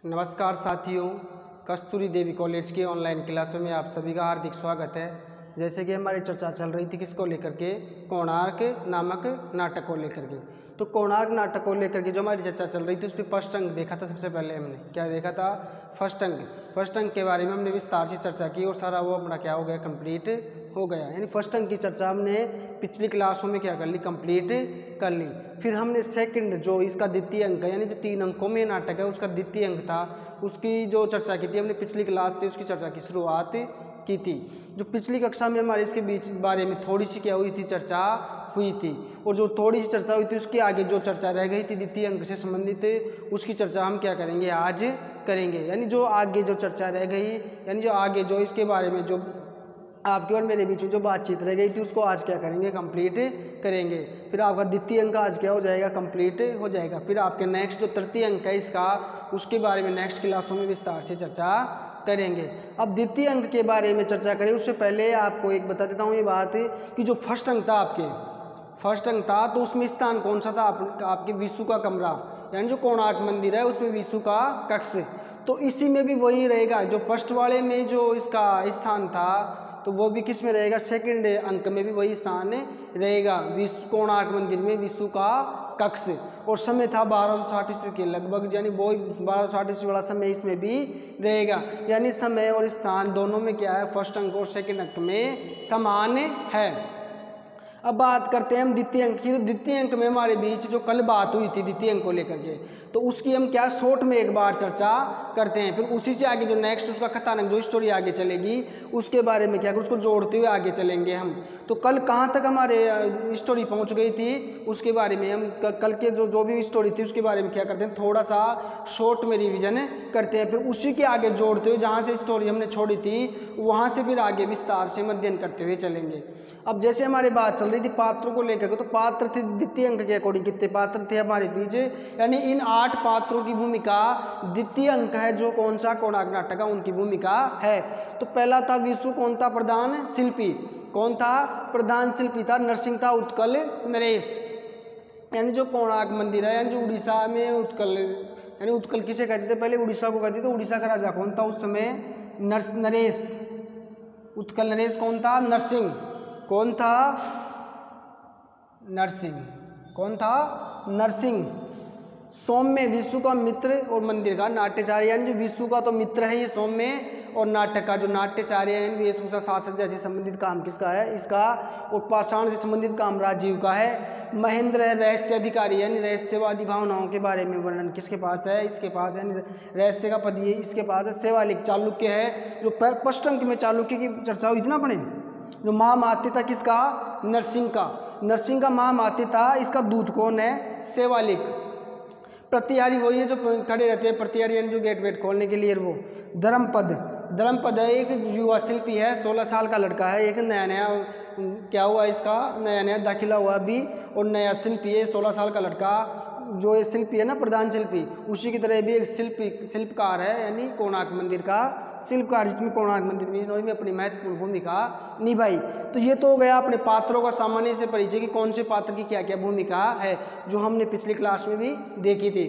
नमस्कार साथियों, कस्तूरी देवी कॉलेज के ऑनलाइन क्लासों में आप सभी का हार्दिक स्वागत है। जैसे कि हमारी चर्चा चल रही थी किसको लेकर के, कोणार्क नामक नाटक को लेकर के। तो कोणार्क नाटक को लेकर के जो हमारी चर्चा चल रही थी उस पर फर्स्ट अंक देखा था। सबसे पहले हमने क्या देखा था? फर्स्ट अंक के बारे में हमने विस्तार से चर्चा की और सारा वो अपना क्या हो गया, कंप्लीट हो गया। यानी फर्स्ट अंक की चर्चा हमने पिछली क्लासों में क्या कर ली, कंप्लीट कर ली। फिर हमने सेकंड जो इसका द्वितीय अंक है, यानी जो 3 अंकों में नाटक है उसका द्वितीय अंक था, उसकी जो चर्चा की थी हमने पिछली क्लास से, उसकी चर्चा की शुरुआत की थी। जो पिछली कक्षा में हमारे इसके बीच बारे में थोड़ी सी क्या हुई थी, चर्चा हुई थी। और जो थोड़ी सी चर्चा हुई थी उसके आगे जो चर्चा रह गई थी द्वितीय अंक से संबंधित, उसकी चर्चा हम क्या करेंगे, आज करेंगे। यानी जो आगे जो चर्चा रह गई, यानी जो आगे जो इसके बारे में जो आपके और मेरे बीच में जो बातचीत रह गई थी उसको आज क्या करेंगे, कंप्लीट करेंगे। फिर आपका द्वितीय अंक आज क्या हो जाएगा, कंप्लीट हो जाएगा। फिर आपके नेक्स्ट जो तृतीय अंक है इसका, उसके बारे में नेक्स्ट क्लासों में विस्तार से चर्चा करेंगे। अब द्वितीय अंक के बारे में चर्चा करें उससे पहले आपको एक बता देता हूँ ये बात कि जो फर्स्ट अंक था, फर्स्ट अंक था तो उसमें स्थान कौन सा था, आपके विष्णु का कमरा, यानी जो कोणार्क मंदिर है उसमें विष्णु का कक्ष। तो इसी में भी वही रहेगा, जो फर्स्ट वाले में जो इसका स्थान था तो वो भी किस में रहेगा, सेकंड अंक में भी वही स्थान रहेगा, कोणार्क मंदिर में विष्णु का कक्ष। और समय था 1260 ईस्वी के लगभग, यानी वो 1260 ईस्वी वाला समय इसमें भी रहेगा। यानी समय और स्थान दोनों में क्या है, फर्स्ट अंक और सेकंड अंक में समान है। अब बात करते हैं हम द्वितीय अंक की। तो द्वितीय अंक में हमारे बीच जो कल बात हुई थी द्वितीय अंक को लेकर के, तो उसकी हम क्या शॉर्ट में एक बार चर्चा करते हैं। फिर उसी से आगे जो नेक्स्ट उसका कथानक जो स्टोरी आगे चलेगी उसके बारे में क्या, उसको जोड़ते हुए आगे चलेंगे हम। तो कल कहाँ तक हमारे स्टोरी पहुँच गई थी उसके बारे में हम कल के जो भी स्टोरी थी उसके बारे में क्या करते हैं, थोड़ा सा शॉर्ट में रिविजन करते हैं। फिर उसी के आगे जोड़ते हुए जहाँ से स्टोरी हमने छोड़ी थी वहाँ से फिर आगे विस्तार से अध्ययन करते हुए चलेंगे। अब जैसे हमारी बात चल रही थी पात्रों को लेकर के, तो पात्र थे द्वितीय अंक के अकॉर्डिंग कितने पात्र थे हमारे बीच, यानी इन 8 पात्रों की भूमिका द्वितीय अंक है जो कौन सा, कोणार्क नाटक का, उनकी भूमिका है। तो पहला था विष्णु, कौन था, प्रधान शिल्पी। कौन था, प्रधान शिल्पी था। नरसिंह था उत्कल नरेश, यानी जो कोणार्क मंदिर है, यानी जो उड़ीसा में उत्कल, यानी उत्कल किसे कहते थे, पहले उड़ीसा को कहते थे। तो उड़ीसा का राजा कौन था उस समय, नरेश। उत्कल नरेश कौन था, नरसिंह। कौन था, नरसिंह। कौन था, नरसिंह। सौम्य विष्णु का मित्र और मंदिर का नाट्याचार्य, यानी जो विष्णु का तो मित्र है ये सौम्य, और नाटक का जो नाट्याचार्य है, वेशभूषा साज सज्जा से संबंधित काम किसका है, इसका। और पाषाण से संबंधित काम राजीव का है। महेंद्र है रहस्य अधिकारी, यानी रहस्यवादी भावनाओं के बारे में वर्णन किसके पास है, इसके पास, यानी रहस्य का पद ये इसके पास है। सेवालिक चालुक्य है, जो फर्स्ट अंक में चालुक्य की चर्चा हुई थी ना अपने, जो महामात्य था किसका, नरसिंह का। नरसिंह का महामात्य था। इसका दूत कौन है, सेवालिक। प्रतिहारी वही है जो खड़े रहते हैं, प्रतिहारी यानी जो गेट वेट खोलने के लिए। वो धर्मपद है, एक युवा शिल्पी है, 16 साल का लड़का है, एक नया क्या हुआ इसका, नया दाखिला हुआ अभी, और नया शिल्पी है 16 साल का लड़का। जो ये शिल्पी है ना, प्रधान शिल्पी, उसी की तरह भी एक शिल्पकार है, यानी कोणार्क मंदिर का शिल्पकार, जिसमें कोणार्क मंदिर में इन्होंने भी अपनी महत्वपूर्ण भूमिका निभाई। तो ये तो हो गया अपने पात्रों का सामान्य से परिचय कि कौन से पात्र की क्या क्या भूमिका है, जो हमने पिछली क्लास में भी देखी थी।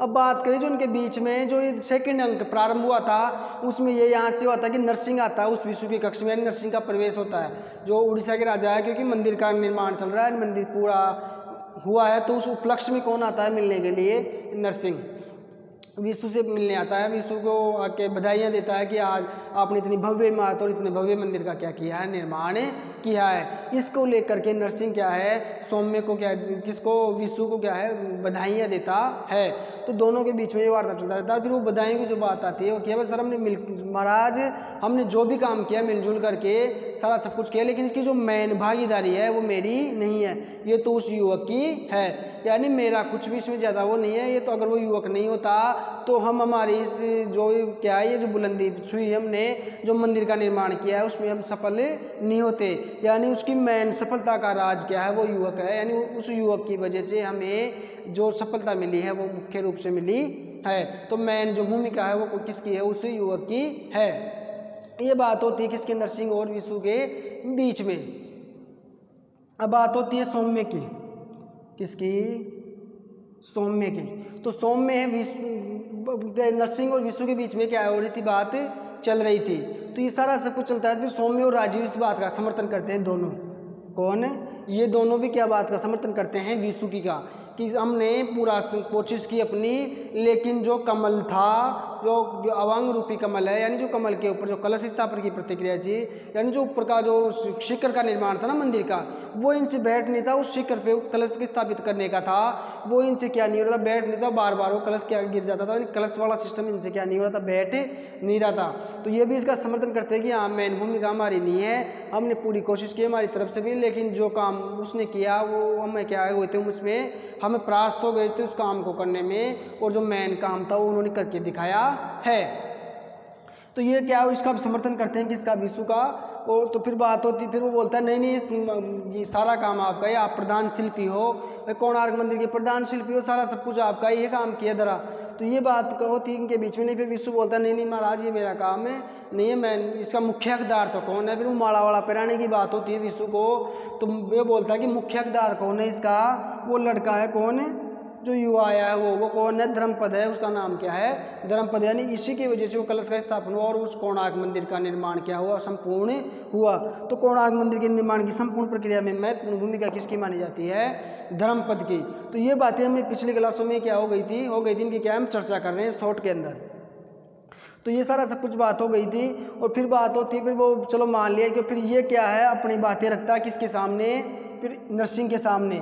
अब बात करें जो उनके बीच में जो सेकंड अंक प्रारंभ हुआ था, उसमें ये यहाँ से हुआ था कि नरसिंह आता है उस विष्णु के कक्ष में, यानी नरसिंह का प्रवेश होता है, जो उड़ीसा के राजा है, क्योंकि मंदिर का निर्माण चल रहा है, मंदिर पूरा हुआ है। तो उस उपलक्ष्य में कौन आता है मिलने के लिए, नरसिंह विष्णु से मिलने आता है, विष्णु को आके बधाइयाँ देता है कि आज आपने इतनी भव्य इमारत और इतने भव्य मंदिर का क्या किया है, निर्माण किया है। इसको लेकर के नरसिंह क्या है, सौम्य को क्या, किसको, विष्णु को क्या है, बधाइयाँ देता है। तो दोनों के बीच में ये वार्ता चलता रहता है। फिर वो बधाइयों की जो बात आती है वो क्या, बस सर हमने महाराज हमने जो भी काम किया मिलजुल करके सारा सब कुछ किया, लेकिन इसकी जो मेन भागीदारी है वो मेरी नहीं है, ये तो उस युवक की है, यानी मेरा कुछ भी इसमें ज़्यादा वो नहीं है। ये तो अगर वो युवक नहीं होता तो हम हमारी इस जो क्या है, ये जो बुलंदी छुई हमने जो मंदिर का निर्माण किया है उसमें हम सफल नहीं होते। यानी उसकी मेन सफलता का राज क्या है, वो युवक है, यानी उस युवक की वजह से हमें जो सफलता मिली है वो मुख्य रूप से मिली है। तो मेन जो भूमिका है वो किसकी है, उस युवक की है। ये बात होती है किसके, नरसिंह और विष्णु के बीच में। अब बात होती है सौम्य की, किसकी, सौम्य की। तो सौम्य है नरसिंह और विशु के बीच में क्या हो रही थी, बात चल रही थी। तो ये सारा सब कुछ चलता है। फिर सौम्य और राजीव इस बात का समर्थन करते हैं दोनों। कौन? ये दोनों भी क्या बात का समर्थन करते हैं, विशु की का, कि हमने पूरा कोशिश की अपनी, लेकिन जो कमल था, जो अवांग रूपी कमल है, यानी जो कमल के ऊपर जो कलश स्थापन की प्रतिक्रिया थी, यानी जो ऊपर का जो शिखर का निर्माण था ना मंदिर का, वो इनसे बैठ नहीं था। उस शिखर पे कलश के स्थापित करने का था, वो इनसे क्या नहीं हो रहा था, बैठ नहीं था। बार बार वो कलश क्या गिर जाता था, कलश वाला सिस्टम इनसे क्या नहीं हो रहा था, बैठ नहीं रहा था। तो ये भी इसका समर्थन करते हैं कि हाँ, मेन भूमिका हमारी नहीं है, हमने पूरी कोशिश की हमारी तरफ से भी, लेकिन जो काम उसने किया वो हमें क्या हुए थे, उसमें हमें परास्त हो गए थे उस काम को करने में, और जो मेन काम था वो उन्होंने करके दिखाया है। तो ये क्या इसका समर्थन करते हैं, किसका, विशु का। और तो फिर बात होती, फिर वो बोलता है नहीं नहीं, ये सारा काम आपका है, आप प्रधान शिल्पी हो, कोणार्क मंदिर के प्रधान शिल्पी हो, सारा सब कुछ आपका, ये काम किया धरा। तो ये बात होती इनके बीच में। नहीं, फिर विशु बोलता है नहीं नहीं महाराज, ये मेरा काम है, नहीं है, मैं इसका मुख्य हकदार तो कौन है। फिर वो माला वाला पहनाने की बात होती है विशु को, तो ये बोलता है कि मुख्य हकदार कौन है इसका, वो लड़का है, कौन है, जो युवा आया है वो कौन है, धर्मपद है, उसका नाम क्या है, धर्मपद। यानी इसी की वजह से वो कलश का स्थापन हुआ और उस कोणार्क मंदिर का निर्माण क्या हुआ, संपूर्ण हुआ। तो कोणार्क मंदिर के निर्माण की संपूर्ण प्रक्रिया में महत्वपूर्ण भूमिका किसकी मानी जाती है, धर्मपद की। तो ये बातें हमें पिछले क्लासों में क्या हो गई थी इनकी क्या हम चर्चा कर रहे हैं शॉर्ट के अंदर। तो ये सारा सब कुछ बात हो गई थी। और फिर बात होती, फिर वो चलो मान लिया कि फिर ये क्या है, अपनी बातें रखता है किसके सामने, फिर नरसिंह के सामने,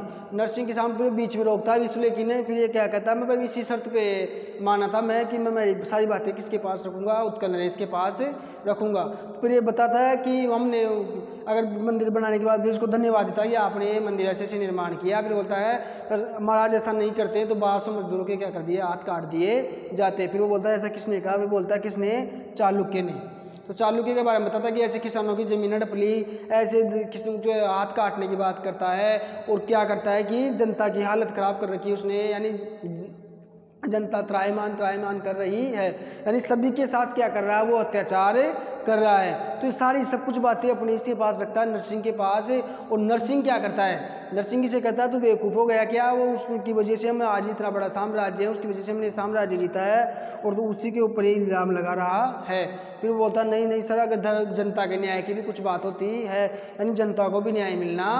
फिर बीच में रोकता है विशु, लेकिन फिर ये क्या कहता है, मैं भाई इसी शर्त पे माना था मैं कि मैं मेरी सारी बातें किसके पास रखूंगा, उत्कल नरेश के पास रखूंगा। फिर ये बताता है कि हमने अगर मंदिर बनाने के बाद भी उसको धन्यवाद देता है कि आपने मंदिर ऐसे निर्माण किया। फिर बोलता है महाराज ऐसा नहीं करते तो 1200 मजदूरों के क्या कर दिए, हाथ काट दिए जाते। फिर वो बोलता है ऐसा किसने कहा, फिर बोलता है किसने, चालुक्य ने। तो चालुक्य के बारे में बताता है कि ऐसे किसानों की ज़मीनें डपली, ऐसे किसी जो हाथ काटने की बात करता है, और क्या करता है कि जनता की हालत ख़राब कर रखी है उसने, यानी जनता त्रायमान कर रही है, यानी सभी के साथ क्या कर रहा है, वो अत्याचार कर रहा है। तो ये सारी सब कुछ बातें अपने इसके पास रखता है, नरसिंह के पास। और नरसिंह क्या करता है, नरसिंह से कहता है तू बेवकूफ़ हो गया क्या, वो उसकी वजह से हमें आज इतना बड़ा साम्राज्य है, उसकी वजह से हमने साम्राज्य जीता है, और तो उसी के ऊपर ही इल्ज़ाम लगा रहा है। फिर वो बोलता नहीं नहीं सर, अगर जनता के न्याय की भी कुछ बात होती है, यानी जनता को भी न्याय मिलना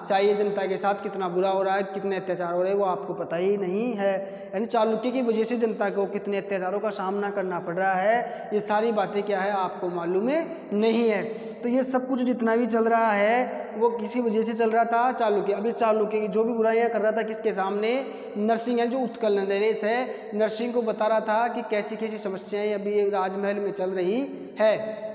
चाहिए, जनता के साथ कितना बुरा हो रहा है, कितने अत्याचार हो रहे हैं वो आपको पता ही नहीं है, यानी चालुक्य की वजह से जनता को कितने अत्याचारों का सामना करना पड़ रहा है, ये सारी बातें क्या है आपको मालूम नहीं है। तो ये सब कुछ जितना भी चल रहा है वो किसी वजह से चल रहा था, चालुक्य। अभी चालुक्य की जो भी बुराइयां कर रहा था किसके सामने, नरसिंह है, जो उत्कल नरेश है, नरसिंह को बता रहा था कि कैसी कैसी समस्याएं अभी राजमहल में चल रही है।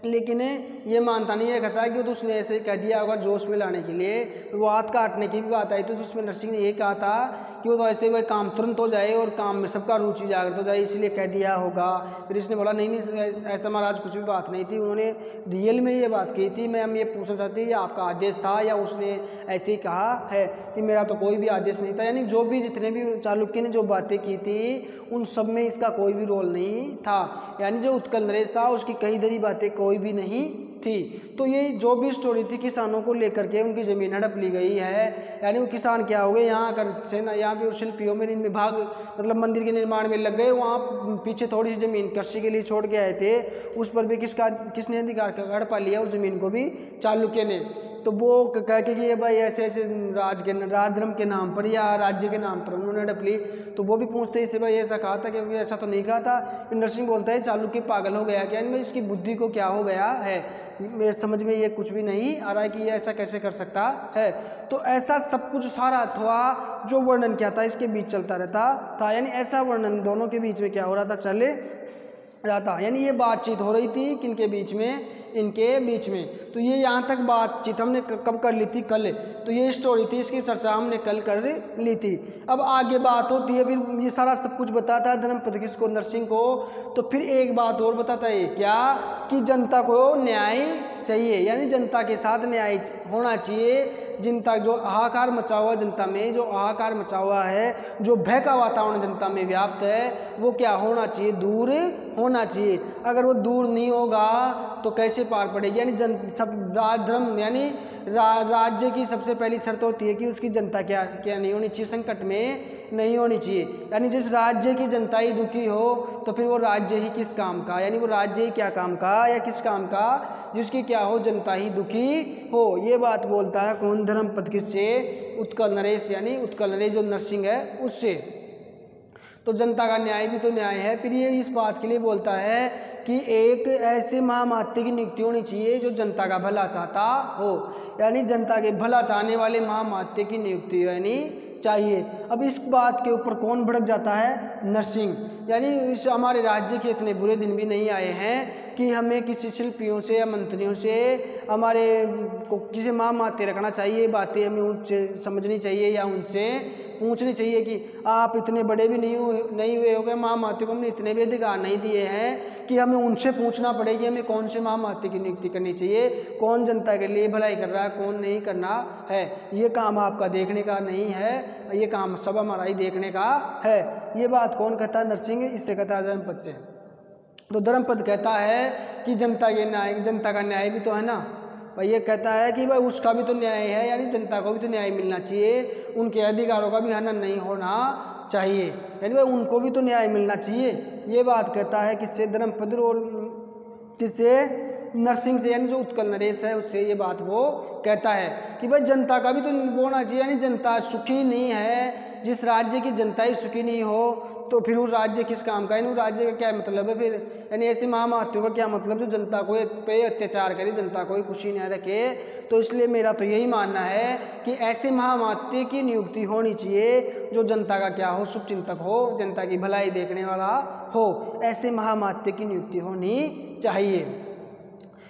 लेकिन ये मानता नहीं है, कहता है कि तो उसने ऐसे कह दिया होगा जोश में लाने के लिए। वो हाथ काटने की भी बात आई तो उसमें नरसिंह ने ये कहा था कि वो तो ऐसे वह काम तुरंत हो जाए और काम में सबका रुचि जागृत हो जाए, इसलिए कह दिया होगा। फिर इसने बोला नहीं ऐसा महाराज कुछ भी बात नहीं थी, उन्होंने रियल में ये बात कही थी, मैं हम ये पूछना चाहती ये आपका आदेश था या उसने ऐसे ही कहा है, कि मेरा तो कोई भी आदेश नहीं था। यानी जो भी जितने भी चालुक्य ने जो बातें की थी उन सब में इसका कोई भी रोल नहीं था, यानी जो उत्कल नरेश था उसकी कई दरी बातें कोई भी नहीं थी। तो ये जो भी स्टोरी थी किसानों को लेकर के, उनकी ज़मीन हड़प ली गई है, यानी वो किसान क्या हो गए यहाँ कर सेना, यहाँ पे शिल्पियों में इनमें भाग मतलब मंदिर के निर्माण में लग गए, वहाँ पीछे थोड़ी सी ज़मीन कृषि के लिए छोड़ के आए थे, उस पर भी किसने अधिकार हड़पा लिया, उस ज़मीन को भी चालुक्य ने। तो वो कह के कि ये भाई ऐसे ऐसे राजधर्म के नाम पर या राज्य के नाम पर उन्होंने हड़प ली, तो वो भी पूछते इससे भाई ऐसा कहा था कि ऐसा तो नहीं कहा था। फिर नरसिंह बोलता है चालुक्य पागल हो गया क्या, इनमें इसकी बुद्धि को क्या हो गया है, मेरे समझ में ये कुछ भी नहीं आ रहा है कि ये ऐसा कैसे कर सकता है। तो ऐसा सब कुछ सारा अथवा जो वर्णन किया था इसके बीच चलता रहता था, यानी ऐसा वर्णन दोनों के बीच में क्या हो रहा था, चले रहा था। यानी ये बातचीत हो रही थी किनके बीच में, इनके बीच में। तो ये यहाँ तक बातचीत हमने कब कर ली थी, कल। तो ये स्टोरी थी, इसकी चर्चा हमने कल कर ली थी। अब आगे बात होती है, फिर ये सारा सब कुछ बताता है धर्मपद किसको, नरसिंह को। तो फिर एक बात और बताता है क्या, कि जनता को न्याय चाहिए, यानी जनता के साथ न्याय होना चाहिए। जनता जो हाहाकार मचा हुआ जनता में, जो हाहाकार मचा हुआ है, जो भय का वातावरण जनता में व्याप्त है, वो क्या होना चाहिए, दूर होना चाहिए। अगर वो दूर नहीं होगा तो कैसे पार पड़ेगी, यानी सब धर्म यानी राज्य की सबसे पहली शर्त होती है कि उसकी जनता क्या क्या नहीं होनी चाहिए, संकट में नहीं होनी चाहिए। यानी जिस राज्य की जनता ही दुखी हो तो फिर वो राज्य ही किस काम का, यानी वो राज्य ही क्या काम का या किस काम का जिसकी क्या हो, जनता ही दुखी हो। ये बात बोलता है कौन, धर्मपद किससे, उत्कल नरेश, यानी उत्कल नरेश जो नरसिंह है उससे। तो जनता का न्याय भी तो न्याय है। फिर ये इस बात के लिए बोलता है कि एक ऐसे महामात्य की नियुक्ति होनी चाहिए जो जनता का भला चाहता हो, यानी जनता के भला चाहने वाले महामात्य की नियुक्ति यानी चाहिए। अब इस बात के ऊपर कौन भड़क जाता है, नरसिंह। यानी इस हमारे राज्य के इतने बुरे दिन भी नहीं आए हैं कि हमें किसी शिल्पियों से या मंत्रियों से हमारे को किसी महामात्य रखना चाहिए, बातें हमें उनसे समझनी चाहिए या उनसे पूछनी चाहिए कि आप इतने बड़े भी नहीं हुए होंगे, महामात्य को हमने इतने भी अधिकार नहीं दिए हैं कि हमें उनसे पूछना पड़ेगी हमें कौन से महामात्य की नियुक्ति करनी चाहिए, कौन जनता के लिए भलाई कर रहा है, कौन नहीं करना है। ये काम आपका देखने का नहीं है, ये काम सब हमारा ही देखने का है। ये बात कौन कहता है, नरसिंह, इससे कहता है धर्मपद से। तो धर्मपद कहता है कि जनता के न्याय, जनता का न्याय भी तो है ना भाई। ये कहता है कि भाई उसका भी तो न्याय है, यानी जनता को भी तो न्याय मिलना चाहिए, उनके अधिकारों का भी हनन नहीं होना चाहिए, यानी भाई उनको भी तो न्याय मिलना चाहिए। ये बात कहता है किससे, धर्मपद और किससे, नरसिंह से, यानी जो उत्कल नरेश है उससे ये बात वो कहता है कि भाई जनता का भी तो होना चाहिए, यानी जनता सुखी नहीं है, जिस राज्य की जनता ही सुखी नहीं हो तो फिर उस राज्य किस काम का, यानी उस राज्य का क्या मतलब है फिर, यानी ऐसे महामात्यों का क्या मतलब जो जनता को पे अत्याचार करे, जनता को खुशी नहीं रखे। तो इसलिए मेरा तो यही मानना है कि ऐसे महामात्य की नियुक्ति होनी चाहिए जो जनता का क्या हो, शुभचिंतक हो, जनता की भलाई देखने वाला हो, ऐसे महामात्य की नियुक्ति होनी चाहिए।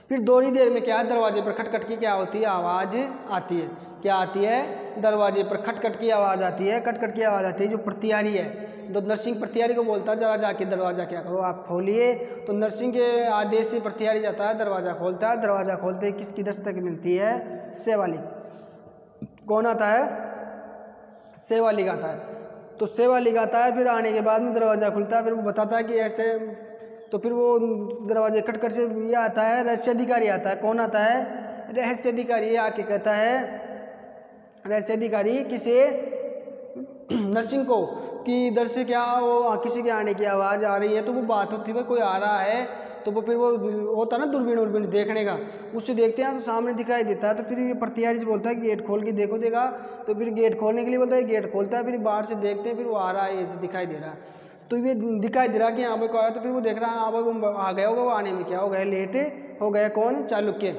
फिर थोड़ी देर में क्या, दरवाजे पर खटखट की क्या होती है, आवाज़ आती है। क्या आती है, दरवाजे पर खटखट की आवाज़ आती है। खटखट की आवाज़ आती है, जो प्रतिहारी है, तो नरसिंह प्रतिहारी को बोलता है जरा जाके दरवाज़ा क्या करो, आप खोलिए। तो नरसिंह के आदेश से प्रतिहारी जाता है, दरवाज़ा खोलता है। दरवाज़ा खोलते ही किसकी दस्तक मिलती है, सेवालिक। कौन आता है, सेवालिक आता है। तो सेवालिक आता है, फिर आने के बाद में दरवाज़ा खुलता है, फिर वो बताता है कि ऐसे, तो फिर वो दरवाजे खटखट से ये आता है, रहस्य अधिकारी आता है। कौन आता है, रहस्य अधिकारी आके कहता है, रहस्य अधिकारी किसे, नरसिंह को, कि इधर से क्या वो किसी के आने की आवाज़ आ रही है। तो वो बात होती है कोई आ रहा है, तो वो फिर वो होता है ना दूरबीन देखने का, उससे देखते हैं तो सामने दिखाई देता है। तो फिर ये प्रतिहारी से बोलता है गेट खोल के देखो, देखा, तो फिर गेट खोलने के लिए बोलता है, गेट खोलता है, फिर बाहर से देखते हैं, फिर वो आ रहा है, ऐसे दिखाई दे रहा है। तो ये दिखाई दे रहा कि यहाँ पर आ रहा है, तो फिर वो देख रहा है हाँ भाई वो आ गया होगा, वो आने में क्या हो गया, लेट हो गया। कौन, चालुक्य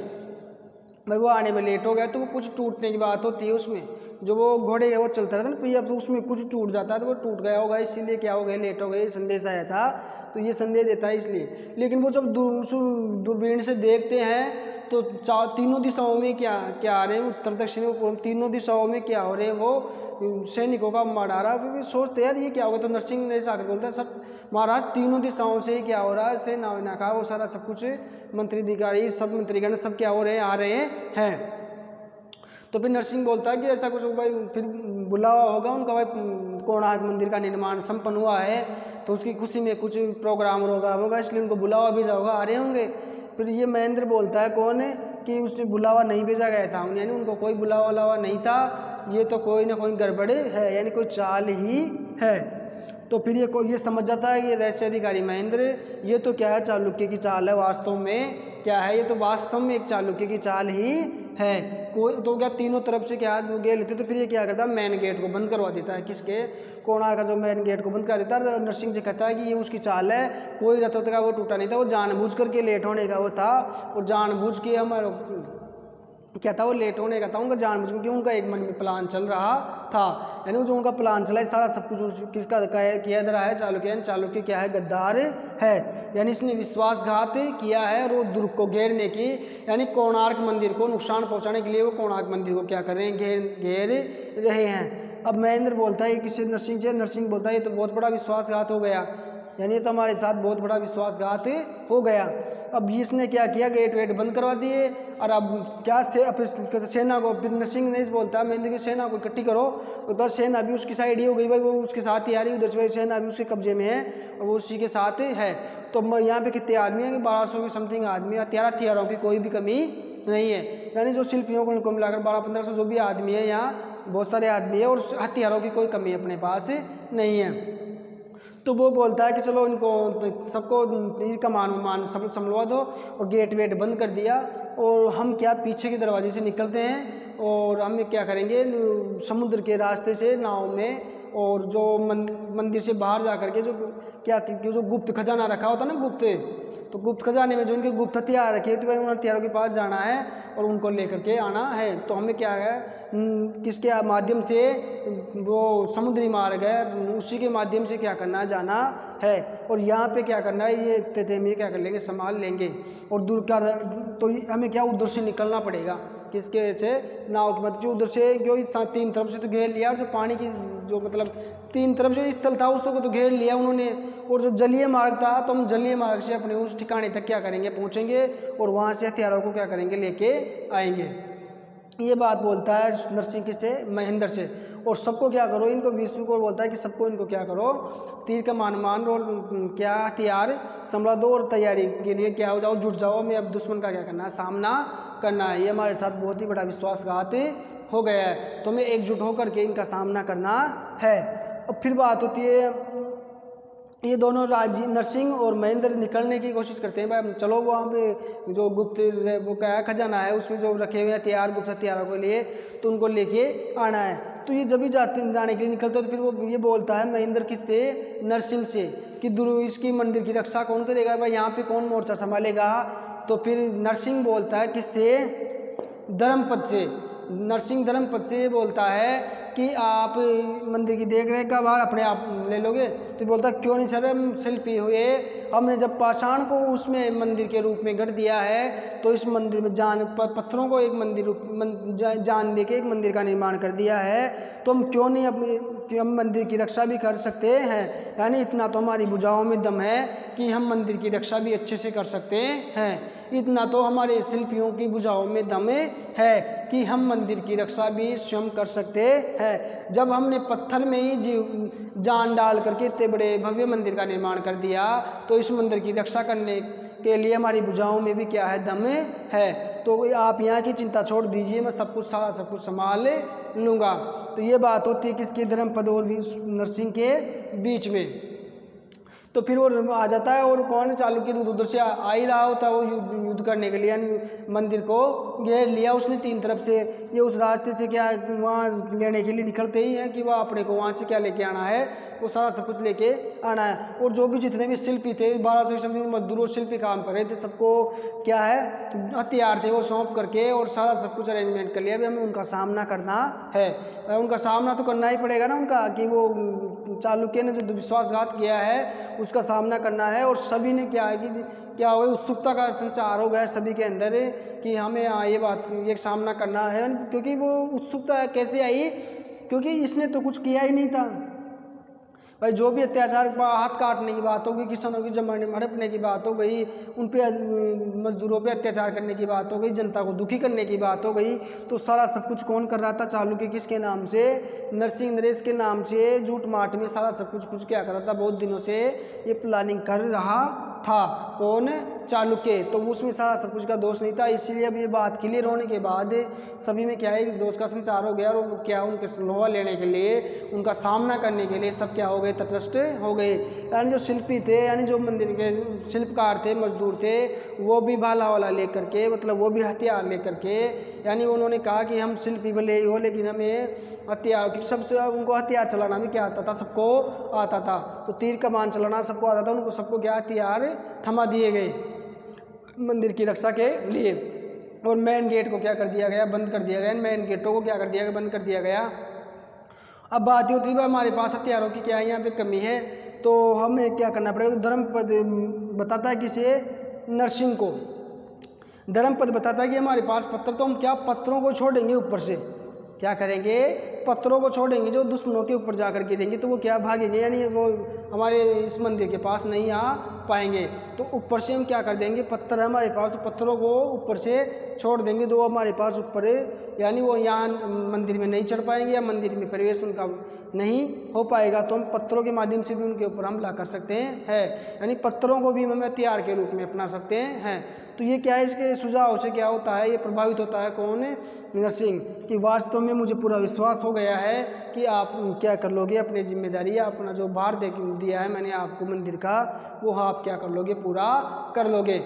भाई, वो आने में लेट हो गया। तो वो कुछ टूटने की बात होती है उसमें, जो वो घोड़े वो चलता रहता है ना, अब तो उसमें कुछ टूट जाता है, तो वो टूट गया होगा, इसीलिए क्या हो गया, लेट हो गए, संदेश आया था। तो ये संदेश देता है इसलिए। लेकिन वो जब दूरबीन से देखते हैं तो तीनों दिशाओं में क्या क्या आ रहे हैं, उत्तर दक्षिण पूर्व तीनों दिशाओं में क्या हो रहे हैं, वो सैनिकों का मारा। फिर सोचते यार ये क्या होगा। तो नरसिंह ने आकर बोलता है सब महाराज तीनों दिशाओं से क्या हो रहा है, सेना का वो सारा सब कुछ मंत्री अधिकारी सब मंत्रीगण सब क्या हो रहे हैं, आ रहे हैं। तो फिर नरसिंह बोलता है कि ऐसा कुछ भाई, फिर बुलावा होगा उनका भाई, कोणार्क मंदिर का निर्माण संपन्न हुआ है तो उसकी खुशी में कुछ प्रोग्राम होगा, इसलिए उनको बुलावा भेजा होगा, आ रहे होंगे। फिर ये महेंद्र बोलता है, कौन है, कि उसने बुलावा नहीं भेजा गया था, यानी उनको कोई बुलावा नहीं था, ये तो कोई ना कोई गड़बड़ है, यानी कोई चाल ही है। तो फिर ये समझ जाता है कि रहस्य अधिकारी महेंद्र, ये तो क्या है, चालुक्य की चाल है, वास्तव में क्या है, ये तो वास्तव में एक चालुक्य की चाल ही है। कोई तो क्या तीनों तरफ से क्या गे लेते, तो फिर ये क्या करता है, मेन गेट को बंद करवा देता है, किसके, कोणार्क का जो मेन गेट को बंद कर देता है। नरसिंह से कहता है कि ये उसकी चाल है, कोई रथ का वो टूटा नहीं था, वो जानबूझ करके लेट होने का वो था, और जानबूझ के हमारे क्या था, वो लेट होने का था उनका जानबूझ, क्योंकि उनका एक मन में प्लान चल रहा था, यानी जो उनका प्लान चला है सारा सब कुछ किसका किया जा रहा है, चालुक्य। यानी चालुक्य क्या है, गद्दार है, यानी इसने विश्वासघात किया है, और वो दुर्ग को घेरने की, यानी कोणार्क मंदिर को नुकसान पहुंचाने के लिए वो कोणार्क मंदिर को क्या कर रहे हैं, घेर रहे हैं। अब महेंद्र बोलता है किसी नरसिंह से, नरसिंह बोलता है ये तो बहुत बड़ा विश्वासघात हो गया, यानी तो हमारे साथ बहुत बड़ा विश्वासघात हो गया। अब इसने क्या किया, गेट वेट बंद करवा दिए और अब क्या सेना को, फिर नरसिंह ने बोलता महेंद्र की सेना को इकट्ठी करो। तो उधर सेना भी उसकी साइड ही हो गई भाई, वो उसके साथ ही आ रही, उधर से सेना भी उसके कब्जे में है और वो उसी के साथ है। तो यहाँ पे कितने आदमी हैं, 1200 की समथिंग आदमी, हथियारों की कोई भी कमी नहीं है। यानी जो शिल्पियों को मिलाकर 1200-1500 जो भी आदमी है, यहाँ बहुत सारे आदमी है और हथियारों की कोई कमी अपने पास नहीं है। तो वो बोलता है कि चलो इनको सबको तीर कमान उमान सब संभलवा दो और गेट वेट बंद कर दिया और हम क्या पीछे के दरवाजे से निकलते हैं और हम क्या करेंगे, समुद्र के रास्ते से नाव में, और जो मंदिर से बाहर जा करके जो गुप्त खजाना रखा होता ना, तो गुप्त खजाने में जो उनके गुप्त हथियार रखे तो उन हथियारों के पास जाना है और उनको लेकर के आना है। तो हमें क्या है, किसके माध्यम से, वो समुद्री मार्ग है, उसी के माध्यम से क्या करना, जाना है। और यहाँ पे क्या करना है, ये तेतमीर क्या कर लेंगे, संभाल लेंगे और दूर का, तो हमें क्या उधर से निकलना पड़ेगा, किसके से, नाव के मतलब जो उधर से, जो 3 तरफ से तो घेर लिया, और जो पानी की जो मतलब 3 तरफ जो स्थल था उसको तो घेर लिया उन्होंने, और जो जलीय मार्ग था तो हम जलीय मार्ग से अपने उस ठिकाने तक क्या करेंगे, पहुंचेंगे और वहां से हथियारों को क्या करेंगे, लेके आएंगे। ये बात बोलता है नरसिंह से, महेंद्र से। और सबको क्या करो, इनको विष्णु को बोलता है कि सबको इनको क्या करो, तीर का मान और क्या हथियार संभला दो और तैयारी के लिए क्या हो जाओ, जुट जाओ, मैं अब दुश्मन का क्या करना है, सामना करना है। ये हमारे साथ बहुत ही बड़ा विश्वासघात हो गया है, तो हमें एकजुट होकर के इनका सामना करना है। अब फिर बात होती है, ये दोनों राजी नरसिंह और महेंद्र निकलने की कोशिश करते हैं, भाई चलो वहाँ पे जो गुप्त वो क्या है खजाना है, उसमें जो रखे हुए हथियार, गुप्त हथियारों के लिए, तो उनको लेके आना है। तो ये जब भी जाने के लिए निकलते हैं तो फिर वो ये बोलता है महेंद्र किससे, नरसिंह से, कि इसकी मंदिर की रक्षा कौन करेगा, भाई यहाँ पे कौन मोर्चा संभालेगा। तो फिर नरसिंह बोलता है किससे, धर्मपद से। नरसिंह धर्मपद से बोलता है कि आप मंदिर की देख रेख का भार अपने आप ले लोगे। तो बोलता क्यों नहीं सर, हम शिल्पी हुए, हमने जब पाषाण को उसमें मंदिर के रूप में गढ़ दिया है तो इस मंदिर में पत्थरों को एक मंदिर जान दे के एक मंदिर का निर्माण कर दिया है, तो हम क्यों नहीं हम मंदिर की रक्षा भी कर सकते हैं। यानी इतना तो हमारी भुजाओं में दम है कि हम मंदिर की रक्षा भी अच्छे से कर सकते हैं, इतना तो हमारे शिल्पियों की भुजाओं में दम है कि हम मंदिर की रक्षा भी स्वयं कर सकते हैं। जब हमने पत्थर में ही जान डाल करके इतने बड़े भव्य मंदिर का निर्माण कर दिया, तो इस मंदिर की रक्षा करने के लिए हमारी भुजाओं में भी क्या है, दम है। तो आप यहाँ की चिंता छोड़ दीजिए, मैं सब कुछ संभाल लूँगा। तो ये बात होती है किसकी, धर्मपद और नरसिंह के बीच में। तो फिर वो आ जाता है और कौन, चालुक्य उधर से आ ही रहा होता है वो युद्ध करने के लिए, यानी मंदिर को घेर लिया उसने 3 तरफ से। ये उस रास्ते से क्या वहाँ लेने के लिए निकलते ही हैं कि वह अपने को वहाँ से क्या लेके आना है, वो सारा सब कुछ लेके आना है। और जो भी जितने भी शिल्पी थे, 1200 समथिंग मजदूर शिल्पी काम कर रहे थे, सबको क्या है हथियार थे वो सौंप करके और सारा सब कुछ अरेंजमेंट कर लिया। अभी हमें उनका सामना करना है, उनका सामना तो करना ही पड़ेगा ना उनका, कि वो चालुक्य ने जो विश्वासघात किया है उसका सामना करना है। और सभी ने क्या है कि क्या हो गया, उत्सुकता का संचार हो गया सभी के अंदर कि हमें ये सामना करना है। क्योंकि वो उत्सुकता कैसे आई, क्योंकि इसने तो कुछ किया ही नहीं था भाई। जो भी अत्याचार, हाथ काटने की बात हो गई, किसानों की जमाने में हड़पने की बात हो गई, उन पे मजदूरों पे अत्याचार करने की बात हो गई, जनता को दुखी करने की बात हो गई, तो सारा सब कुछ कौन कर रहा था, चालुक्य किसके नाम से, नरसिंह नरेश के नाम से झूठ माट में सारा सब कुछ क्या कर रहा था, बहुत दिनों से ये प्लानिंग कर रहा था। कौन, चालुक्य। तो उसमें सारा सब कुछ का दोष नहीं था, इसीलिए अब ये बात क्लियर होने के बाद सभी में क्या है, दोष का संचार हो गया और क्या उनके लोहा लेने के लिए, उनका सामना करने के लिए सब क्या हो गए, तटस्थ हो गए। यानी जो शिल्पी थे, यानी जो मंदिर के शिल्पकार थे, मजदूर थे, वो भी भाला वाला लेकर के, मतलब वो भी हथियार लेकर के, यानी उन्होंने कहा कि हम शिल्पी भले हो लेकिन हमें हथियार, सबसे उनको हथियार चलाना भी क्या आता था, सबको आता था। तो तीर कमान चलाना सबको आता था, उनको सबको क्या हथियार थमा दिए गए मंदिर की रक्षा के लिए। और मेन गेट को क्या कर दिया गया, बंद कर दिया गया। मेन गेटों को क्या कर दिया गया, बंद कर दिया गया। अब बात ये होती है हमारे पास हथियारों की क्या है, यहाँ पे कमी है, तो हमें क्या करना पड़ेगा। तो धर्मपद बताता है किसे, नरसिंह को। धर्मपद बताता है कि हमारे पास पत्थर, तो हम क्या पत्थरों को छोड़ेंगे, ऊपर से क्या करेंगे, पत्थरों को छोड़ेंगे जो दुश्मनों के ऊपर जाकर गिरेंगे तो वो क्या भागेंगे, यानी वो हमारे इस मंदिर के पास नहीं आ पाएंगे। तो ऊपर से हम क्या कर देंगे, पत्थर है हमारे पास, तो पत्थरों को ऊपर से छोड़ देंगे तो वो हमारे पास ऊपर, यानी वो यहाँ मंदिर में नहीं चढ़ पाएंगे या मंदिर में प्रवेश उनका नहीं हो पाएगा। तो हम पत्थरों के माध्यम से भी उनके ऊपर हमला कर सकते हैं, यानी पत्थरों को भी हम हथियार के रूप में अपना सकते हैं। तो ये क्या है, इसके सुझाव से क्या होता है, ये प्रभावित होता है कौन, नरसिंह, कि वास्तव में मुझे पूरा विश्वास हो गया है कि आप क्या कर लोगे, अपनी जिम्मेदारी या अपना जो भार दिया है मैंने आपको मंदिर का, वो आप क्या कर लोगे, पूरा कर लोगे,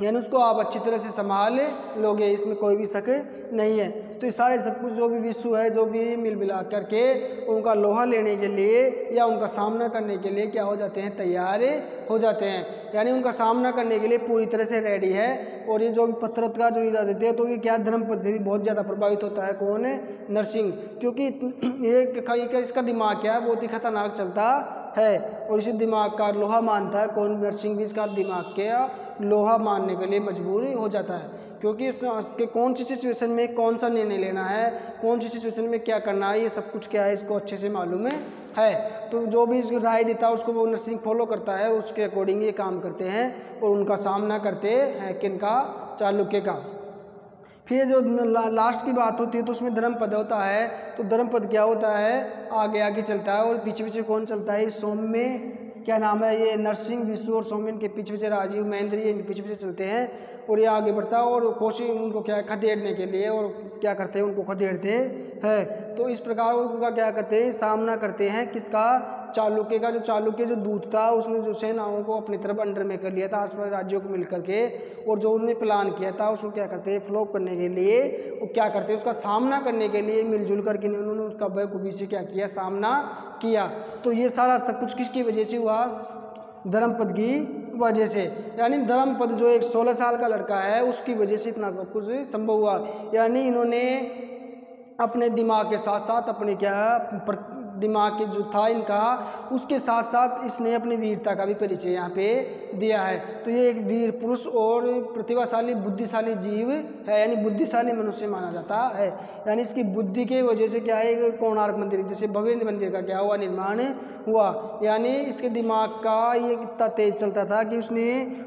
यानी उसको आप अच्छी तरह से संभाल लोगे, इसमें कोई भी शक नहीं है। तो ये सारे सब कुछ जो भी विश्व है, जो भी मिल मिला करके उनका लोहा लेने के लिए या उनका सामना करने के लिए क्या हो जाते हैं, तैयार हो जाते हैं, यानी उनका सामना करने के लिए पूरी तरह से रेडी है। और ये जो भी पत्थर का जो इरा देते हैं तो ये क्या धर्मपद से भी बहुत ज़्यादा प्रभावित होता है कौन, नरसिंह, क्योंकि ये इसका दिमाग क्या है, बहुत ही खतरनाक चलता है और इसी दिमाग का लोहा मानता है कौन, नरसिंह भी इसका दिमाग के लोहा मानने के लिए मजबूर हो जाता है, क्योंकि इसके कौन सी सिचुएशन में कौन सा निर्णय लेना है, कौन सी सिचुएशन में क्या करना है, ये सब कुछ क्या है इसको अच्छे से मालूम है। तो जो भी इसकी राय देता है उसको वो नरसिंह फॉलो करता है, उसके अकॉर्डिंग ये काम करते हैं और उनका सामना करते हैं किनका, चालुक्य का। फिर जो लास्ट की बात होती है तो उसमें धर्मपद होता है। तो धर्मपद क्या होता है, आगे आगे चलता है और पीछे पीछे कौन चलता है, सौम्य, क्या नाम है, ये नरसिंह, विष्णु और सौम्य के पीछे पीछे राजीव, महेंद्र, ये इनके पीछे पीछे चलते हैं और ये आगे बढ़ता है और कोशिश उनको क्या है खदेड़ने के लिए, और क्या करते हैं, उनको खदेड़ते हैं। तो इस प्रकार उनका क्या करते हैं, सामना करते हैं किसका, चालुक्य का। जो चालुक्य जो दूत था उसने जो सेनाओं को अपनी तरफ अंडर में कर लिया था आसपास राज्यों को मिलकर के, और जो उन्होंने प्लान किया था उसको क्या करते हैं, फ्लॉप करने के लिए वो क्या करते हैं, उसका सामना करने के लिए मिलजुल करके उन्होंने उसका बेवकूफ़ी से क्या किया, सामना किया। तो ये सारा सब कुछ किसकी वजह से हुआ, धर्मपद की वजह से, यानी धर्मपद जो एक 16 साल का लड़का है उसकी वजह से इतना सब कुछ संभव हुआ। यानी इन्होंने अपने दिमाग के साथ साथ अपने क्या दिमाग के जो था इनका, उसके साथ साथ इसने अपनी वीरता का भी परिचय यहाँ पे दिया है। तो ये एक वीर पुरुष और प्रतिभाशाली बुद्धिशाली जीव है, यानी बुद्धिशाली मनुष्य माना जाता है। यानी इसकी बुद्धि के वजह से क्या है, कोणार्क मंदिर जैसे भव्य मंदिर का क्या हुआ, निर्माण हुआ। यानी इसके दिमाग का ये इतना तेज चलता था कि उसने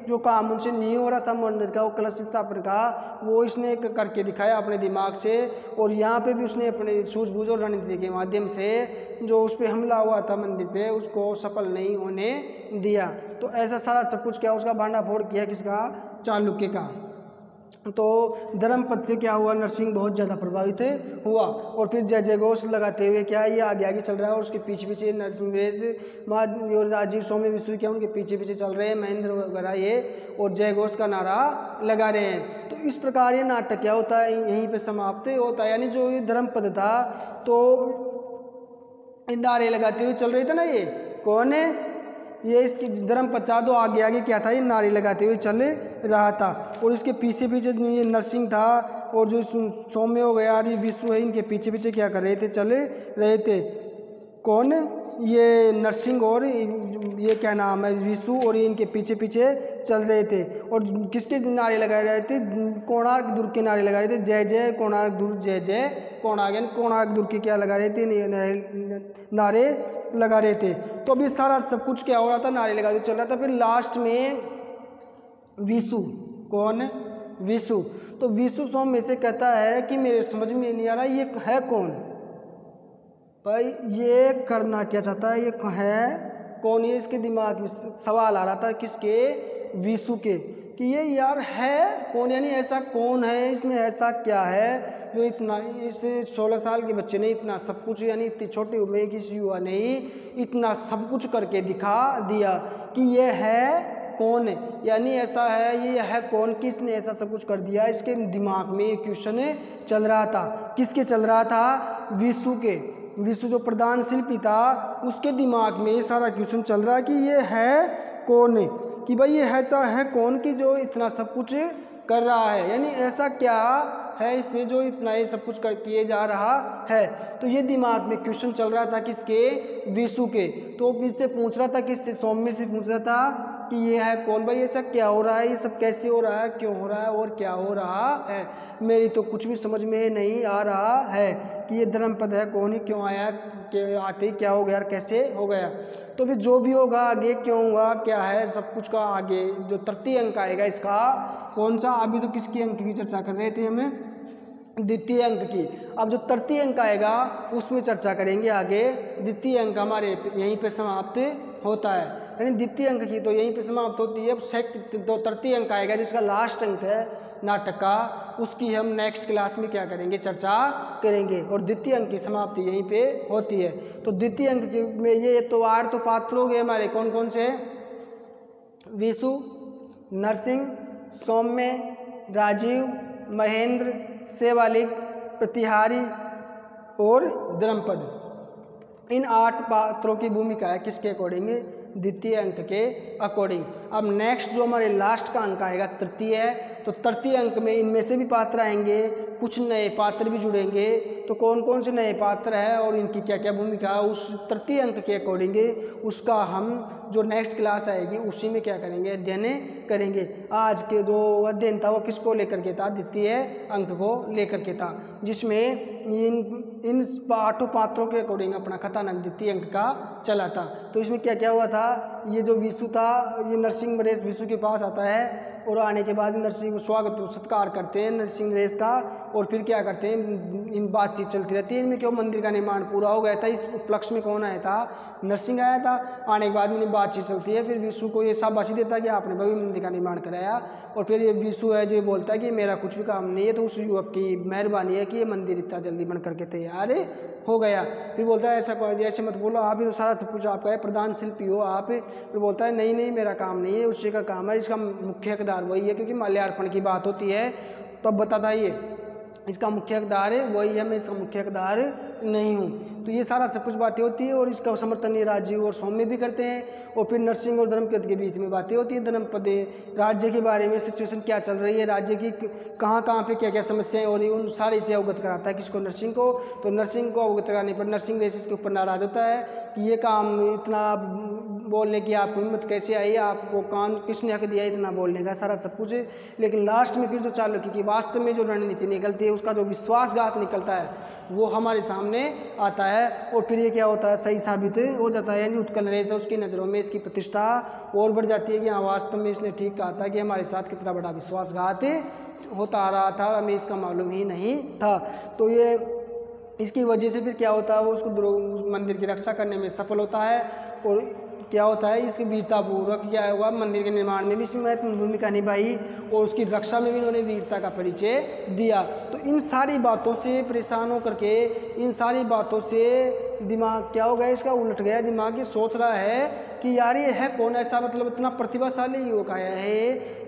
जो काम उनसे नहीं हो रहा था मंदिर का, वो कलश स्थापन का, वो इसने करके दिखाया अपने दिमाग से। और यहाँ पे भी उसने अपने सूझबूझ और रणनीति के माध्यम से जो उस पर हमला हुआ था मंदिर पे, उसको सफल नहीं होने दिया। तो ऐसा सारा सब कुछ क्या उसका भांडाफोड़ किया किसका, चालुक्य का। तो धर्मपद से क्या हुआ, नरसिंह बहुत ज़्यादा प्रभावित हुआ। और फिर जय जयघोष लगाते हुए क्या ये आगे आगे चल रहा है और उसके पीछे पीछे नरेश राजीव, सौम्य, विष्णु क्या उनके पीछे पीछे चल रहे हैं, महेंद्र वगैरह ये, और जयघोष का नारा लगा रहे हैं। तो इस प्रकार ये नाटक क्या होता है, यहीं पर समाप्त होता है। यानी जो ये धर्मपद था तो नारे लगाते हुए चल रहे थे ना, ये कौन है, ये इसकी धर्मपद था, तो आगे आगे क्या था, ये नारे लगाते हुए चल रहा था। और इसके पीछे पीछे ये नरसिंह था और जो सौम्य हो गया और ये विष्णु है, इनके पीछे पीछे क्या कर रहे थे, चले रहे थे। कौन, ये नरसिंह और ये क्या नाम है, विष्णु, और ये इनके पीछे पीछे चल रहे थे। और किसके नारे लगा रहे थे, कोणार्क दुर्ग के नारे लगा रहे थे, जय जय कोणार्क दुर्ग, जय जय कोणार्क, यानी कोणार्क दुर्ग के क्या लगा रहे थे, नारे लगा रहे थे। तो अभी सारा सब कुछ क्या हो रहा था, नारे लगा चल रहा था। फिर लास्ट में विष्णु, कौन, विष्णु, तो विष्णु सौम्य से कहता है कि मेरे समझ में नहीं आ रहा ये है कौन भाई, ये करना क्या चाहता है, ये है कौन, ये इसके दिमाग में सवाल आ रहा था किसके, विष्णु के, कि ये यार है कौन, यानी ऐसा कौन है, इसमें ऐसा क्या है जो इतना, इस 16 साल के बच्चे ने इतना सब कुछ, यानी इतनी छोटी उम्र की युवा ने इतना सब कुछ करके दिखा दिया कि ये है कौन, यानी ऐसा है, ये है कौन, किसने ऐसा सब कुछ कर दिया। इसके दिमाग में ये क्वेश्चन चल रहा था, किसके चल रहा था, विष्णु के। विष्णु जो प्रधान शिल्पी था उसके दिमाग में ये सारा क्वेश्चन चल रहा है कि ये है कौन, कि भाई ये ऐसा है कौन कि जो इतना सब कुछ कर रहा है, यानी ऐसा क्या है इसमें जो इतना ये सब कुछ कर किए जा रहा है। तो ये दिमाग में क्वेश्चन चल रहा था किसके, विष्णु के। तो इससे पूछ रहा था, किससे, सौम्य से पूछ रहा था, कि ये है कौन भाई, ऐसा क्या हो रहा है, ये सब कैसे हो रहा है, क्यों हो रहा है और क्या हो रहा है। मेरी तो कुछ भी समझ में नहीं आ रहा है कि ये धर्मपद है कौन, ही क्यों आया, आते ही क्या हो गया और कैसे हो गया। तो भी जो भी होगा आगे क्यों हुआ क्या है सब कुछ का आगे जो तृतीय अंक आएगा इसका कौन सा, अभी तो किसकी अंक की चर्चा कर रहे थे हमें, द्वितीय अंक की। अब जो तृतीय अंक आएगा उसमें चर्चा करेंगे आगे। द्वितीय अंक हमारे यहीं पे समाप्त होता है, यानी द्वितीय अंक की तो यहीं पे समाप्त होती है। अब तो तृतीय अंक आएगा जिसका लास्ट अंक है नाटक का, उसकी हम नेक्स्ट क्लास में क्या करेंगे, चर्चा करेंगे। और द्वितीय अंक की समाप्ति यहीं पे होती है। तो द्वितीय अंक में ये तो 8 तो पात्र हो गए हमारे, कौन कौन से, विशु, नरसिंह, सौम्य, राजीव, महेंद्र, सेवालिक, प्रतिहारी और धर्मपद। इन 8 पात्रों की भूमिका है किसके अकॉर्डिंग, द्वितीय अंक के अकॉर्डिंग। अब नेक्स्ट जो हमारे लास्ट का अंक आएगा तृतीय है, तो तृतीय अंक में इनमें से भी पात्र आएंगे, कुछ नए पात्र भी जुड़ेंगे। तो कौन कौन से नए पात्र हैं और इनकी क्या क्या भूमिका है उस तृतीय अंक के अकॉर्डिंग उसका हम जो नेक्स्ट क्लास आएगी उसी में क्या करेंगे, अध्ययन करेंगे। आज के जो अध्ययन था वो किसको लेकर के था, द्वितीय अंक को लेकर के था, जिसमें इन 8 पात्रों के अकॉर्डिंग अपना कथानक द्वितीय अंक का चला था। तो इसमें क्या क्या हुआ था, ये जो विशु था ये नरसिंह नरेश विशु के पास आता है और आने के बाद नरसिंह को स्वागत सत्कार करते हैं नरसिंह नरेश का, और फिर क्या करते हैं, इन बातचीत चलती रहती है इनमें। क्यों, मंदिर का निर्माण पूरा हो गया था, इस उपलक्ष्य में कौन आया था, नरसिंह आया था। आने के बाद में बातचीत चलती है, फिर विशु को ये शाबाशी देता है कि आपने भव्य मंदिर का निर्माण कराया। और फिर ये विशु है जो बोलता है कि मेरा कुछ भी काम नहीं है, तो उस युवक की मेहरबानी है कि ये मंदिर इतना जल्दी बन करके तैयार हो गया। फिर बोलता है ऐसे मत बोलो, आप ही तो सारा सब कुछ आपका है, प्रधान शिल्पी हो आप। फिर बोलता है नहीं नहीं मेरा काम नहीं है, उसी का काम है, इसका मुख्य हकदार वही है, क्योंकि माल्यार्पण की बात होती है। तो अब बताता है ये इसका मुख्य हकदार है वही है, मैं इसका मुख्य हकदार नहीं हूँ। तो ये सारा सब कुछ बातें होती है और इसका समर्थन ये राजीव और सौम्य भी करते हैं। और फिर नरसिंह और धर्मपद के बीच में बातें होती है। धर्मपद राज्य के बारे में सिचुएशन क्या चल रही है, राज्य की कहाँ पे क्या क्या समस्याएं हो रही है, उन सारे से अवगत कराता है किसको, नरसिंह को। तो नरसिंह को अवगत कराने पर नरसिंह इसके ऊपर नाराज होता है कि ये काम इतना बोलने की आपको हिम्मत कैसे आई, आपको कान किसने हक दिया इतना बोलने का, सारा सब कुछ। लेकिन लास्ट में फिर जो चालुक्य की वास्तव में जो रणनीति निकलती है, उसका जो विश्वासघात निकलता है वो हमारे सामने आता है। और फिर ये क्या होता है, सही साबित हो जाता है, यानी उत्कल नरेश है उसकी नज़रों में इसकी प्रतिष्ठा और बढ़ जाती है कि हाँ वास्तव में इसने ठीक कहा था कि हमारे साथ कितना बड़ा विश्वासघात होता आ रहा था, हमें इसका मालूम ही नहीं था। तो ये इसकी वजह से फिर क्या होता है, वो उसको मंदिर की रक्षा करने में सफल होता है। और क्या होता है, इसकी वीरतापूर्वक क्या हुआ, मंदिर के निर्माण में भी इसने महत्वपूर्ण भूमिका निभाई और उसकी रक्षा में भी इन्होंने वीरता का परिचय दिया। तो इन सारी बातों से परेशान होकर के, इन सारी बातों से दिमाग क्या हो गया, इसका उलट गया दिमाग। ये सोच रहा है कि यार ये है कौन ऐसा, मतलब इतना प्रतिभाशाली युवक आया है,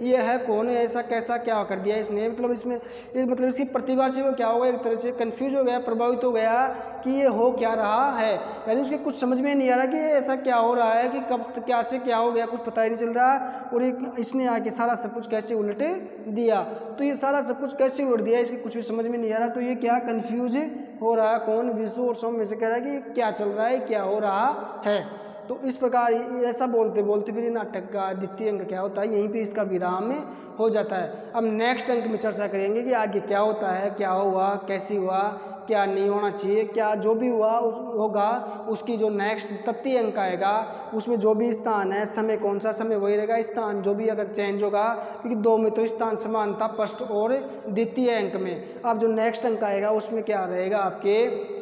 ये है कौन, ऐसा कैसा क्या कर दिया इसने, मतलब इसमें मतलब इसकी प्रतिभा से वो क्या हो गया, एक तरह से कंफ्यूज हो गया, प्रभावित हो गया कि ये हो क्या रहा है। यानी उसके कुछ समझ में नहीं आ रहा कि ऐसा क्या हो रहा है, कि कब क्या से क्या हो गया, कुछ पता ही नहीं चल रहा। और इसने आके सारा सब कुछ कैसे उलट दिया, तो ये सारा सब कुछ कैसे उलट दिया, इसकी कुछ भी समझ में नहीं आ रहा। तो ये क्या कंफ्यूज हो रहा है, कौन, विशु और सौम्य से कह रहा है कि क्या चल रहा है, क्या हो रहा है। तो इस प्रकार ऐसा बोलते बोलते फिर नाटक का द्वितीय अंक क्या होता है, यहीं पे इसका विराम हो जाता है। अब नेक्स्ट अंक में चर्चा करेंगे कि आगे क्या होता है, क्या हुआ, कैसे हुआ, क्या नहीं होना चाहिए, क्या जो भी हुआ होगा उसकी जो नेक्स्ट तृतीय अंक आएगा उसमें जो भी स्थान है, समय कौन सा समय वही रहेगा, स्थान जो भी अगर चेंज होगा, क्योंकि 2 में तो स्थान समान था, फर्स्ट और द्वितीय अंक में। अब जो नेक्स्ट अंक आएगा उसमें क्या रहेगा, आपके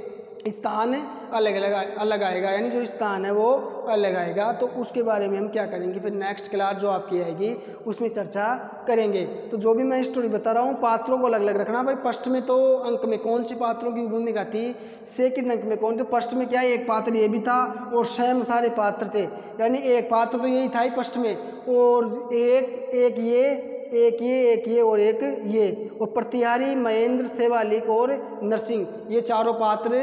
स्थान अलग आएगा, यानी जो स्थान है वो अलग आएगा। तो उसके बारे में हम क्या करेंगे, फिर नेक्स्ट क्लास जो आपकी आएगी उसमें चर्चा करेंगे। तो जो भी मैं स्टोरी बता रहा हूँ पात्रों को अलग अलग रखना भाई। फर्स्ट में तो अंक में कौन सी पात्रों की भूमिका थी, सेकंड अंक में कौन, तो फर्स्ट में क्या है, एक पात्र ये भी था और स्वयं सारे पात्र थे, यानी एक पात्र तो यही था ही फर्स्ट में, और एक ये और एक ये, और प्रतिहारी, महेंद्र, सेवालिक और नरसिंह, ये चारों पात्र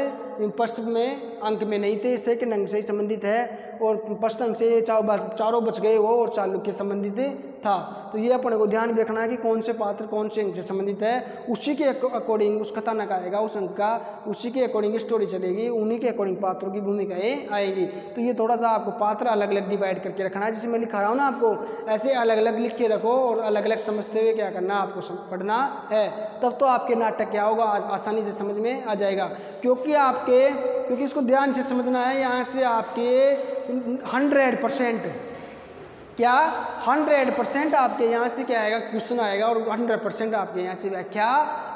फर्स्ट में अंक में नहीं थे, सेकंड अंक से ही संबंधित है, और फर्स्ट अंक से ये चारों बच गए वो, और चालुक्य संबंधित था। तो ये अपने को ध्यान रखना है कि कौन से पात्र कौन से अंक से संबंधित है, उसी के अकॉर्डिंग उस कथानक आएगा, उस अंक का उसी के अकॉर्डिंग स्टोरी चलेगी, उन्हीं के अकॉर्डिंग पात्रों की भूमिकाएं आएगी। तो ये थोड़ा सा आपको पात्र अलग अलग डिवाइड करके रखना है, जिसे मैं लिखा रहा हूँ ना आपको, ऐसे अलग अलग लिख के रखो और अलग अलग समझते हुए क्या करना आपको पढ़ना है, तब तो आपके नाटक क्या होगा आसानी से समझ में आ जाएगा। क्योंकि इसको ध्यान से समझना है, यहाँ से आपके 100% क्या 100% आपके यहाँ से क्या आएगा, क्वेश्चन आएगा, और 100% आपके यहाँ से व्याख्या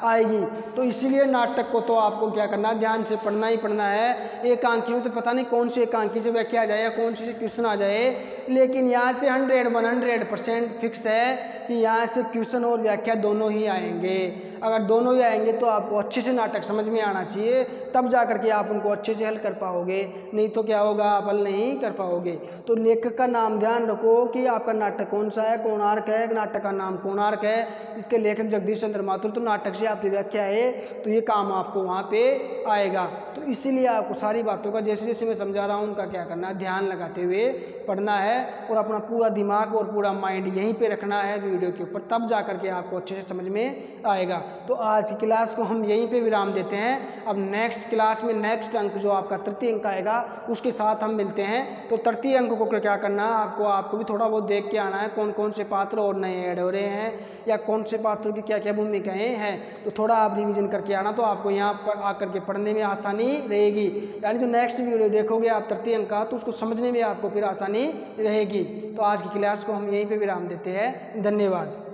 आएगी। तो इसीलिए नाटक को तो आपको क्या करना, ध्यान से पढ़ना ही पढ़ना है। एकांकी में तो पता नहीं कौन से एकांकी से व्याख्या आ जाए या कौन से क्वेश्चन आ जाए, लेकिन यहाँ से 100% फिक्स है कि यहाँ से क्वेश्चन और व्याख्या दोनों ही आएंगे। अगर दोनों ही आएंगे तो आपको अच्छे से नाटक समझ में आना चाहिए, तब जा करके आप उनको अच्छे से हल कर पाओगे, नहीं तो क्या होगा, आप हल नहीं कर पाओगे। तो लेखक का नाम ध्यान रखो कि आपका नाटक कौन सा है, कोणार्क है, नाटक का नाम कोणार्क है, इसके लेखक जगदीश चंद्र माथुर। तो नाटक से आपकी व्याख्या है, तो ये काम आपको वहाँ पे आएगा। तो इसीलिए आपको सारी बातों का जैसे जैसे मैं समझा रहा हूँ उनका क्या करना है, ध्यान लगाते हुए पढ़ना है, और अपना पूरा दिमाग और पूरा माइंड यहीं पे रखना है वीडियो के ऊपर, तब जा करके आपको अच्छे से समझ में आएगा। तो आज की क्लास को हम यहीं पे विराम देते हैं। अब नेक्स्ट क्लास में नेक्स्ट अंक जो आपका तृतीय अंक आएगा उसके साथ हम मिलते हैं। तो तृतीय अंक को क्या करना है, आपको भी थोड़ा बहुत देख के आना है, कौन कौन से पात्र और नए ऐड हो रहे हैं या कौन से पात्रों की क्या क्या भूमिकाएं हैं। तो थोड़ा आप रिवीजन करके आना, तो आपको यहाँ पर आकर के पढ़ने में आसानी रहेगी। यानी जो नेक्स्ट वीडियो देखोगे आप तृतीय अंक का, तो उसको समझने में आपको फिर आसानी रहेगी। तो आज की क्लास को हम यहीं पे विराम देते हैं। धन्यवाद।